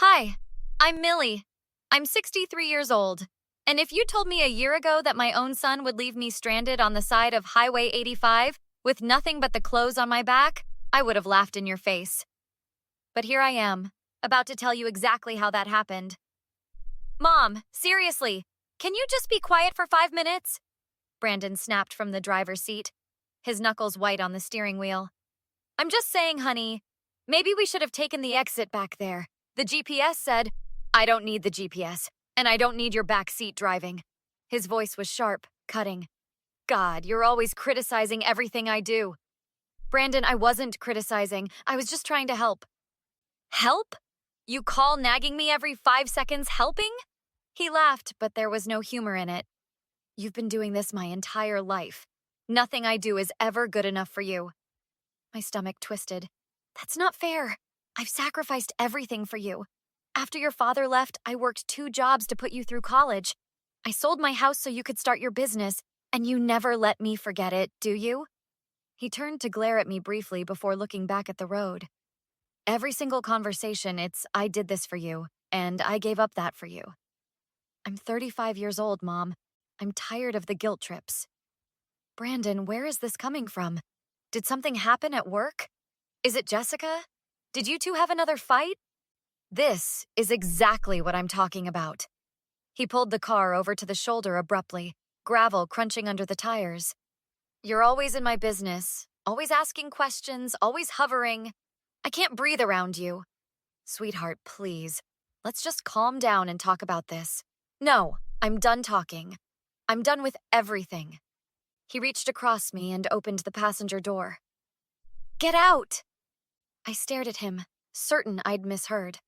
Hi, I'm Millie. I'm 63 years old. And if you told me a year ago that my own son would leave me stranded on the side of Highway 85 with nothing but the clothes on my back, I would have laughed in your face. But here I am, about to tell you exactly how that happened. Mom, seriously, can you just be quiet for 5 minutes? Brandon snapped from the driver's seat, his knuckles white on the steering wheel. I'm just saying, honey, maybe we should have taken the exit back there. The GPS said, I don't need the GPS, and I don't need your back seat driving. His voice was sharp, cutting. God, you're always criticizing everything I do. Brandon, I wasn't criticizing. I was just trying to help. Help? You call nagging me every 5 seconds helping? He laughed, but there was no humor in it. You've been doing this my entire life. Nothing I do is ever good enough for you. My stomach twisted. That's not fair. I've sacrificed everything for you. After your father left, I worked 2 jobs to put you through college. I sold my house so you could start your business, and you never let me forget it, do you? He turned to glare at me briefly before looking back at the road. Every single conversation, it's, I did this for you, and I gave up that for you. I'm 35 years old, Mom. I'm tired of the guilt trips. Brandon, where is this coming from? Did something happen at work? Is it Jessica? Did you two have another fight? This is exactly what I'm talking about. He pulled the car over to the shoulder abruptly, gravel crunching under the tires. You're always in my business, always asking questions, always hovering. I can't breathe around you. Sweetheart, please. Let's just calm down and talk about this. No, I'm done talking. I'm done with everything. He reached across me and opened the passenger door. Get out! I stared at him, certain I'd misheard.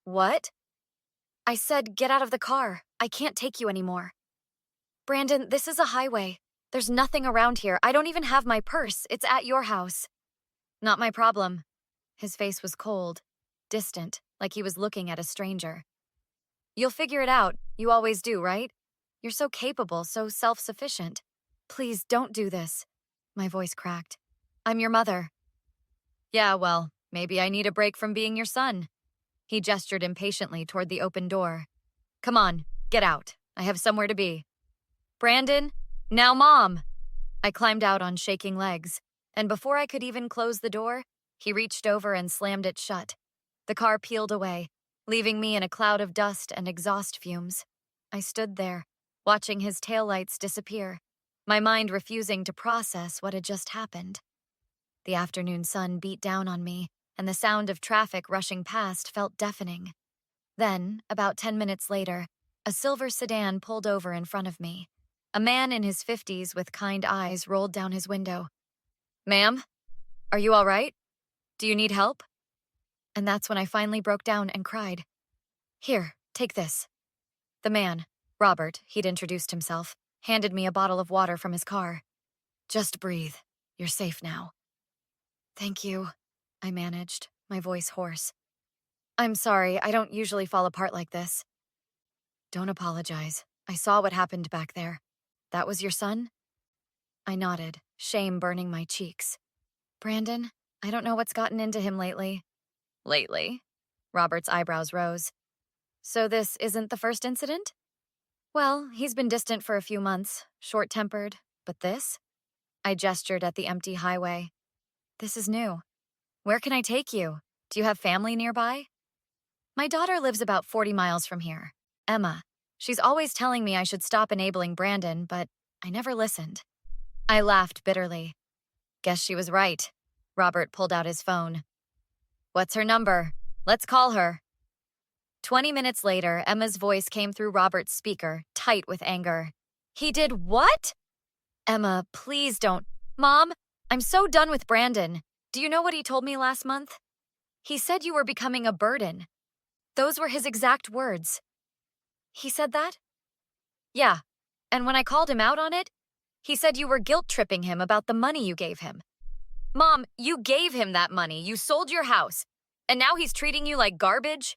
What? I said, get out of the car. I can't take you anymore. Brandon, this is a highway. There's nothing around here. I don't even have my purse. It's at your house. Not my problem. His face was cold, distant, like he was looking at a stranger. You'll figure it out. You always do, right? You're so capable, so self-sufficient. Please don't do this. My voice cracked. I'm your mother. Yeah, well, maybe I need a break from being your son. He gestured impatiently toward the open door. Come on, get out. I have somewhere to be. Brandon, now Mom. I climbed out on shaking legs, and before I could even close the door, he reached over and slammed it shut. The car peeled away, leaving me in a cloud of dust and exhaust fumes. I stood there, watching his taillights disappear, my mind refusing to process what had just happened. The afternoon sun beat down on me, and the sound of traffic rushing past felt deafening. Then, about 10 minutes later, a silver sedan pulled over in front of me. A man in his 50s with kind eyes rolled down his window. Ma'am, are you all right? Do you need help? And that's when I finally broke down and cried. Here, take this. The man, Robert, he'd introduced himself, handed me a bottle of water from his car. Just breathe. You're safe now. Thank you, I managed, my voice hoarse. I'm sorry, I don't usually fall apart like this. Don't apologize. I saw what happened back there. That was your son? I nodded, shame burning my cheeks. Brandon, I don't know what's gotten into him lately. Lately? Robert's eyebrows rose. So this isn't the first incident? Well, he's been distant for a few months, short-tempered, but this? I gestured at the empty highway. This is new. Where can I take you? Do you have family nearby? My daughter lives about 40 miles from here, Emma. She's always telling me I should stop enabling Brandon, but I never listened. I laughed bitterly. Guess she was right. Robert pulled out his phone. What's her number? Let's call her. 20 minutes later, Emma's voice came through Robert's speaker, tight with anger. He did what? Emma, please don't. Mom, I'm so done with Brandon. Do you know what he told me last month? He said you were becoming a burden. Those were his exact words. He said that? Yeah, and when I called him out on it, he said you were guilt-tripping him about the money you gave him. Mom, you gave him that money. You sold your house. And now he's treating you like garbage?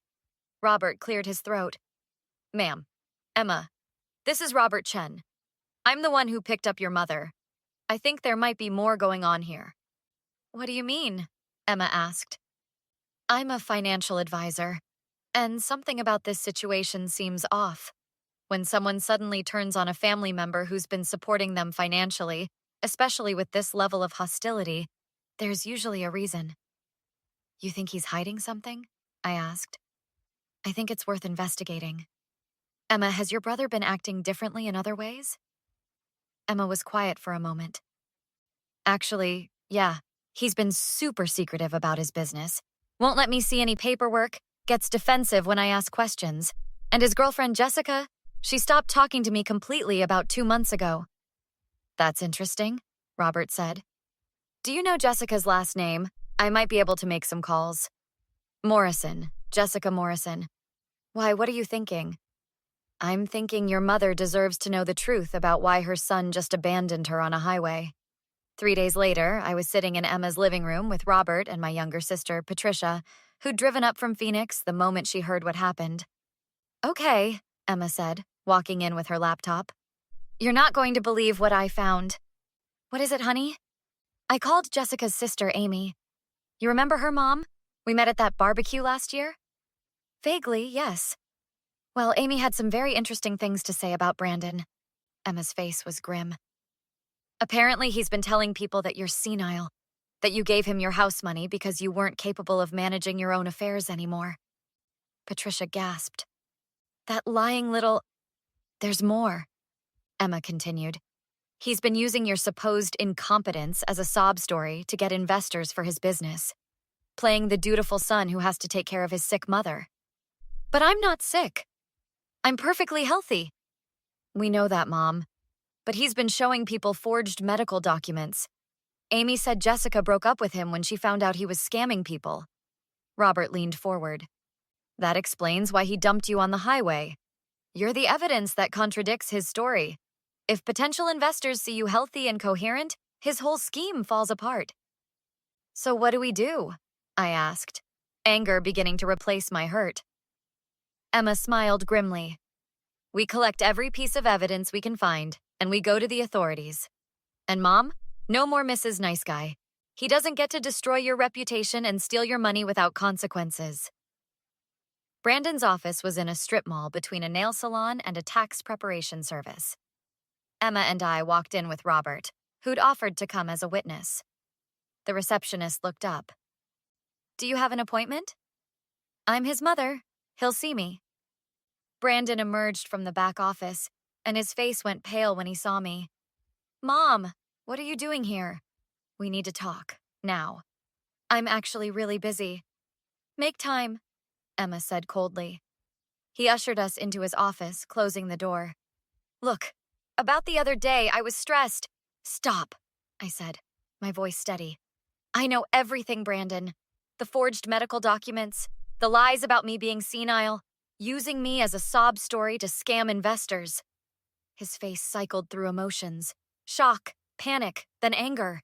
Robert cleared his throat. Ma'am, Emma, this is Robert Chen. I'm the one who picked up your mother. I think there might be more going on here. What do you mean? Emma asked. I'm a financial advisor. And something about this situation seems off. When someone suddenly turns on a family member who's been supporting them financially, especially with this level of hostility, there's usually a reason. You think he's hiding something? I asked. I think it's worth investigating. Emma, has your brother been acting differently in other ways? Emma was quiet for a moment. Actually, yeah, he's been super secretive about his business. Won't let me see any paperwork, gets defensive when I ask questions. And his girlfriend Jessica, she stopped talking to me completely about 2 months ago. That's interesting, Robert said. Do you know Jessica's last name? I might be able to make some calls. Morrison, Jessica Morrison. Why, what are you thinking? I'm thinking your mother deserves to know the truth about why her son just abandoned her on a highway. 3 days later, I was sitting in Emma's living room with Robert and my younger sister, Patricia, who'd driven up from Phoenix the moment she heard what happened. Okay, Emma said, walking in with her laptop. You're not going to believe what I found. What is it, honey? I called Jessica's sister, Amy. You remember her, Mom? We met at that barbecue last year? Vaguely, yes. Well, Amy had some very interesting things to say about Brandon. Emma's face was grim. Apparently, he's been telling people that you're senile, that you gave him your house money because you weren't capable of managing your own affairs anymore. Patricia gasped. That lying little... There's more, Emma continued. He's been using your supposed incompetence as a sob story to get investors for his business, playing the dutiful son who has to take care of his sick mother. But I'm not sick. I'm perfectly healthy. We know that, Mom. But he's been showing people forged medical documents. Amy said Jessica broke up with him when she found out he was scamming people. Robert leaned forward. That explains why he dumped you on the highway. You're the evidence that contradicts his story. If potential investors see you healthy and coherent, his whole scheme falls apart. So what do we do? I asked, anger beginning to replace my hurt. Emma smiled grimly. We collect every piece of evidence we can find, and we go to the authorities. And Mom, no more Mrs. Nice Guy. He doesn't get to destroy your reputation and steal your money without consequences. Brandon's office was in a strip mall between a nail salon and a tax preparation service. Emma and I walked in with Robert, who'd offered to come as a witness. The receptionist looked up. Do you have an appointment? I'm his mother. He'll see me. Brandon emerged from the back office, and his face went pale when he saw me. Mom, what are you doing here? We need to talk, now. I'm actually really busy. Make time, Emma said coldly. He ushered us into his office, closing the door. Look, about the other day, I was stressed. Stop, I said, my voice steady. I know everything, Brandon. The forged medical documents, the lies about me being senile, using me as a sob story to scam investors. His face cycled through emotions. Shock, panic, then anger.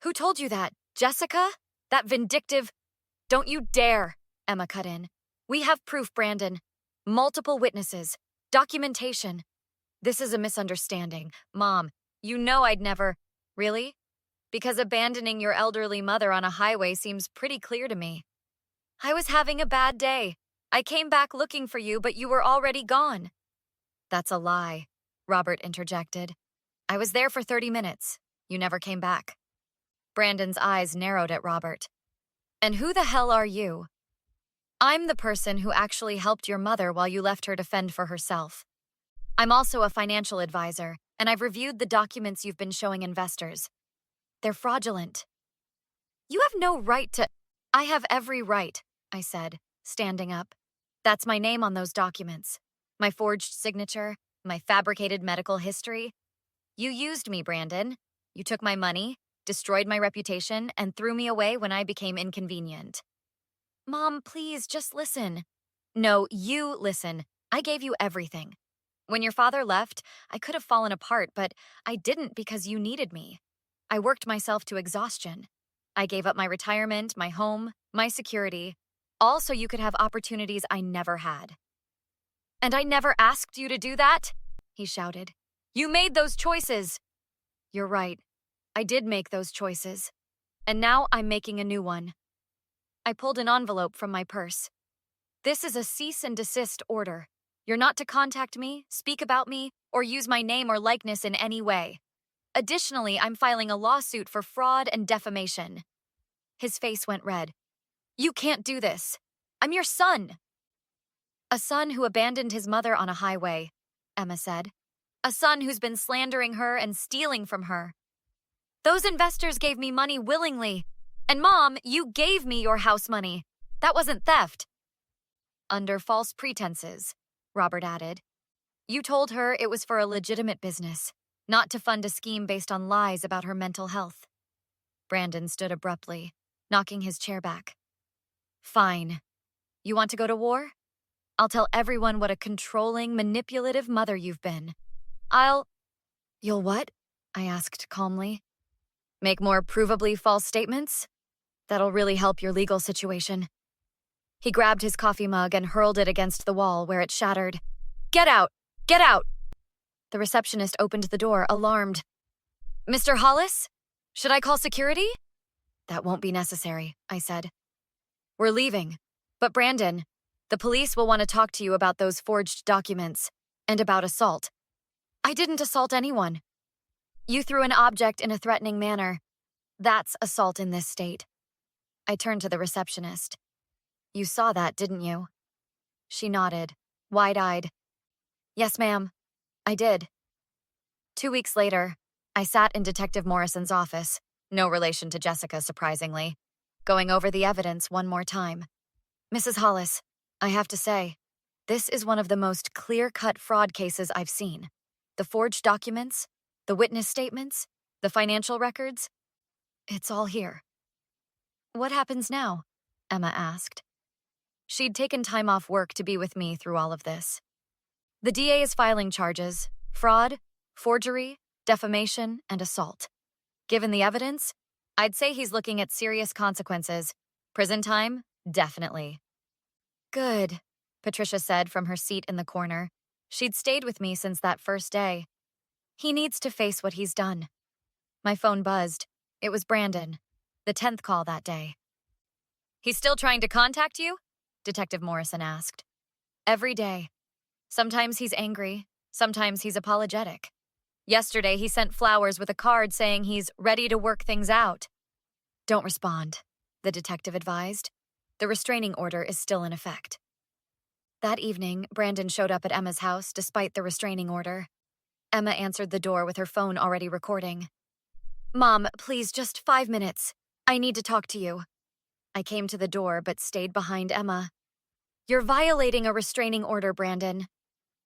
Who told you that? Jessica? That vindictive... Don't you dare, Emma cut in. We have proof, Brandon. Multiple witnesses. Documentation. This is a misunderstanding. Mom, you know I'd never... Really? Because abandoning your elderly mother on a highway seems pretty clear to me. I was having a bad day. I came back looking for you, but you were already gone. That's a lie, Robert interjected. I was there for 30 minutes. You never came back. Brandon's eyes narrowed at Robert. And who the hell are you? I'm the person who actually helped your mother while you left her to fend for herself. I'm also a financial advisor, and I've reviewed the documents you've been showing investors. They're fraudulent. You have no right to... I have every right, I said, standing up. That's my name on those documents. My forged signature, my fabricated medical history. You used me, Brandon. You took my money, destroyed my reputation, and threw me away when I became inconvenient. Mom, please, just listen. No, you listen. I gave you everything. When your father left, I could have fallen apart, but I didn't because you needed me. I worked myself to exhaustion. I gave up my retirement, my home, my security, all so you could have opportunities I never had. And I never asked you to do that, he shouted. You made those choices. You're right. I did make those choices. And now I'm making a new one. I pulled an envelope from my purse. This is a cease and desist order. You're not to contact me, speak about me, or use my name or likeness in any way. Additionally, I'm filing a lawsuit for fraud and defamation. His face went red. You can't do this. I'm your son. A son who abandoned his mother on a highway, Emma said. A son who's been slandering her and stealing from her. Those investors gave me money willingly. And Mom, you gave me your house money. That wasn't theft. Under false pretenses, Robert added. You told her it was for a legitimate business, not to fund a scheme based on lies about her mental health. Brandon stood abruptly, knocking his chair back. Fine. You want to go to war? I'll tell everyone what a controlling, manipulative mother you've been. You'll what? I asked calmly. Make more provably false statements? That'll really help your legal situation. He grabbed his coffee mug and hurled it against the wall where it shattered. Get out! Get out! The receptionist opened the door, alarmed. Mr. Hollis? Should I call security? That won't be necessary, I said. We're leaving. But Brandon, the police will want to talk to you about those forged documents and about assault. I didn't assault anyone. You threw an object in a threatening manner. That's assault in this state. I turned to the receptionist. You saw that, didn't you? She nodded, wide-eyed. Yes, ma'am. I did. 2 weeks later, I sat in Detective Morrison's office, no relation to Jessica, surprisingly, going over the evidence one more time. Mrs. Hollis, I have to say, this is one of the most clear-cut fraud cases I've seen. The forged documents, the witness statements, the financial records, it's all here. What happens now? Emma asked. She'd taken time off work to be with me through all of this. The DA is filing charges, fraud, forgery, defamation, and assault. Given the evidence, I'd say he's looking at serious consequences. Prison time? Definitely. Good, Patricia said from her seat in the corner. She'd stayed with me since that first day. He needs to face what he's done. My phone buzzed. It was Brandon, the 10th call that day. He's still trying to contact you? Detective Morrison asked. Every day. Sometimes he's angry, sometimes he's apologetic. Yesterday, he sent flowers with a card saying he's ready to work things out. Don't respond, the detective advised. The restraining order is still in effect. That evening, Brandon showed up at Emma's house despite the restraining order. Emma answered the door with her phone already recording. Mom, please, just 5 minutes. I need to talk to you. I came to the door but stayed behind Emma. You're violating a restraining order, Brandon.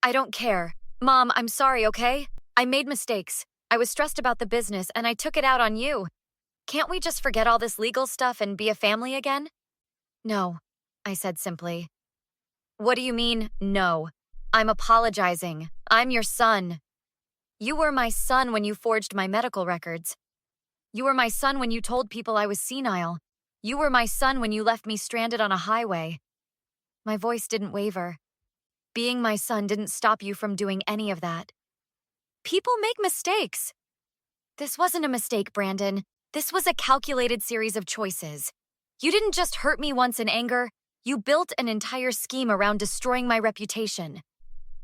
I don't care. Mom, I'm sorry, okay? I made mistakes. I was stressed about the business and I took it out on you. Can't we just forget all this legal stuff and be a family again? No, I said simply. What do you mean, no? I'm apologizing. I'm your son. You were my son when you forged my medical records. You were my son when you told people I was senile. You were my son when you left me stranded on a highway. My voice didn't waver. Being my son didn't stop you from doing any of that. People make mistakes. This wasn't a mistake, Brandon. This was a calculated series of choices. You didn't just hurt me once in anger. You built an entire scheme around destroying my reputation.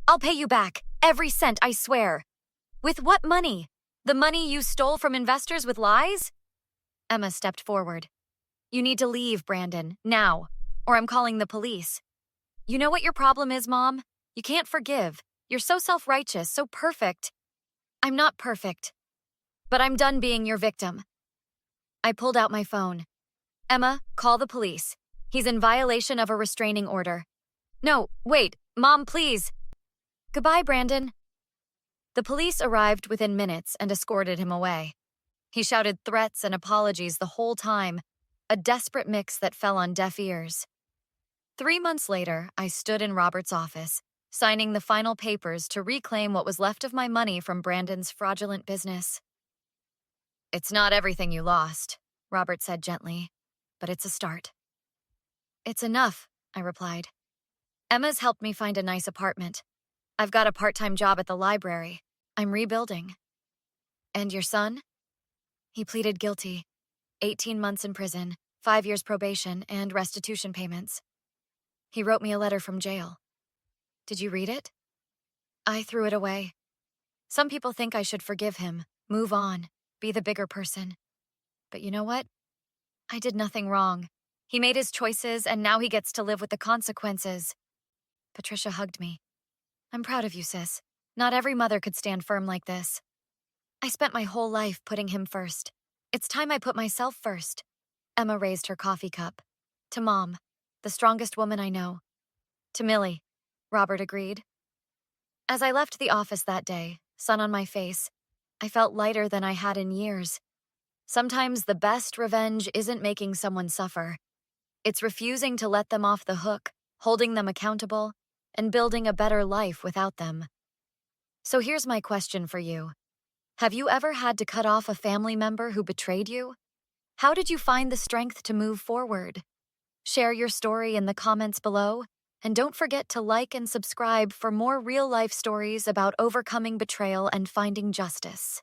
I'll pay you back, every cent, I swear. With what money? The money you stole from investors with lies? Emma stepped forward. You need to leave, Brandon, now, or I'm calling the police. You know what your problem is, Mom? You can't forgive. You're so self-righteous, so perfect. I'm not perfect. But I'm done being your victim. I pulled out my phone. Emma, call the police. He's in violation of a restraining order. No, wait, Mom, please. Goodbye, Brandon. The police arrived within minutes and escorted him away. He shouted threats and apologies the whole time, a desperate mix that fell on deaf ears. 3 months later, I stood in Robert's office, signing the final papers to reclaim what was left of my money from Brandon's fraudulent business. It's not everything you lost, Robert said gently, but it's a start. It's enough, I replied. Emma's helped me find a nice apartment. I've got a part-time job at the library. I'm rebuilding. And your son? He pleaded guilty. 18 months in prison, 5 years probation, and restitution payments. He wrote me a letter from jail. Did you read it? I threw it away. Some people think I should forgive him, move on, be the bigger person. But you know what? I did nothing wrong. He made his choices, and now he gets to live with the consequences. Patricia hugged me. I'm proud of you, sis. Not every mother could stand firm like this. I spent my whole life putting him first. It's time I put myself first. Emma raised her coffee cup. To Mom, the strongest woman I know. To Millie, Robert agreed. As I left the office that day, sun on my face, I felt lighter than I had in years. Sometimes the best revenge isn't making someone suffer. It's refusing to let them off the hook, holding them accountable, and building a better life without them. So here's my question for you. Have you ever had to cut off a family member who betrayed you? How did you find the strength to move forward? Share your story in the comments below, and don't forget to like and subscribe for more real-life stories about overcoming betrayal and finding justice.